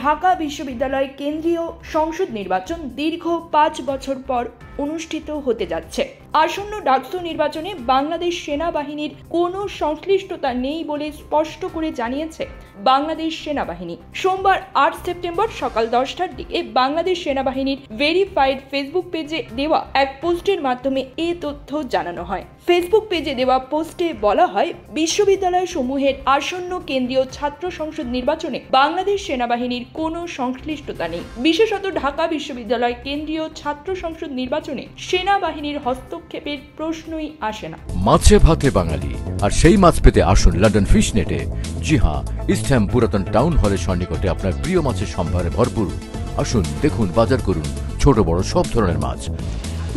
ঢাকা বিশ্ববিদ্যালয় কেন্দ্রীয় সংসদ নির্বাচন দীর্ঘ 5 বছর পর অনুষ্ঠিত হতে যাচ্ছে। আসন্ন ডাকসু নির্বাচনে বাংলাদেশ সেনাবাহিনীর কোনো সংশ্লিষ্টতা নেই বলে স্পষ্ট করে জানিয়েছে বাংলাদেশ সেনাবাহিনী। সোমবার 8 সেপ্টেম্বর সকাল 10টার দিকে বাংলাদেশ সেনাবাহিনীর ভেরিফাইড ফেসবুক পেজে দেওয়া এক পোস্টের মাধ্যমে এ তথ্য জানানো হয়। ফেসবুক পেজে দেওয়া পোস্টে বলা হয়, বিশ্ববিদ্যালয় সমূহের আসন্ন কেন্দ্রীয় ছাত্র সংসদ নির্বাচনে বাংলাদেশ সেনাবাহিনীর কোনো সংশ্লিষ্টতা নেই। বিশেষত ঢাকা বিশ্ববিদ্যালয় কেন্দ্রীয় ছাত্র সংসদ নির্বাচনে সেনাবাহিনীর হস্তক্ষেপের প্রশ্নই আসে না। মাছে ভাতে বাঙালি, আর সেই মাছ পেতে আসুন লন্ডন ফিশ নেটে। জি হ্যাঁ, ইস্টহ্যাম পুরাতন টাউন হলের সন্নিকটে আপনার প্রিয় মাছের সম্ভারে ভরপুর। আসুন, দেখুন, বাজার করুন ছোট বড় সব ধরনের মাছ।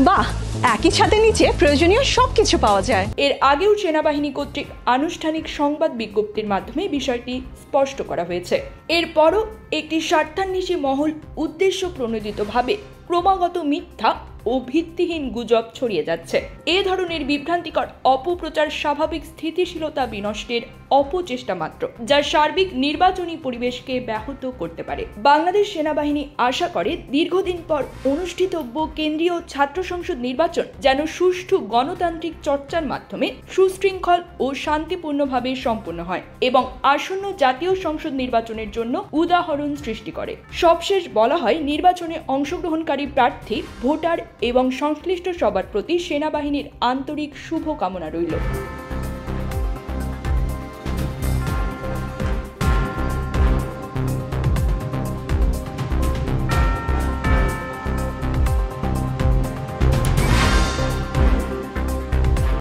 বাহ, একই ছাদের নিচে প্রয়োজনীয় সবকিছু পাওয়া যায়। এর আগেও সেনাবাহিনী কর্তৃক আনুষ্ঠানিক সংবাদ বিজ্ঞপ্তির মাধ্যমে বিষয়টি স্পষ্ট করা হয়েছে। এরপরও একটি স্বার্থান্বেষী মহল উদ্দেশ্য প্রণোদিতভাবে ক্রমাগত মিথ্যা ও ভিত্তিহীন গুজব ছড়িয়ে যাচ্ছে। এ ধরনের বিভ্রান্তিকর অপপ্রচার স্বাভাবিক স্থিতিশীলতা বিনষ্টের অপচেষ্টা মাত্র, যা সার্বিক নির্বাচনী পরিবেশকে ব্যাহত করতে পারে। বাংলাদেশ সেনাবাহিনী আশা করে দীর্ঘদিন পর অনুষ্ঠিতব্য কেন্দ্রীয় ছাত্র সংসদ নির্বাচন যেন সুষ্ঠু গণতান্ত্রিক চর্চার মাধ্যমে সুশৃঙ্খল ও শান্তিপূর্ণভাবে সম্পন্ন হয় এবং আসন্ন জাতীয় সংসদ নির্বাচনের জন্য উদাহরণ সৃষ্টি করে। সবশেষ বলা হয়, নির্বাচনে অংশগ্রহণকারী প্রার্থী, ভোটার এবং সংশ্লিষ্ট সবার প্রতি সেনাবাহিনীর আন্তরিক শুভকামনা রইল।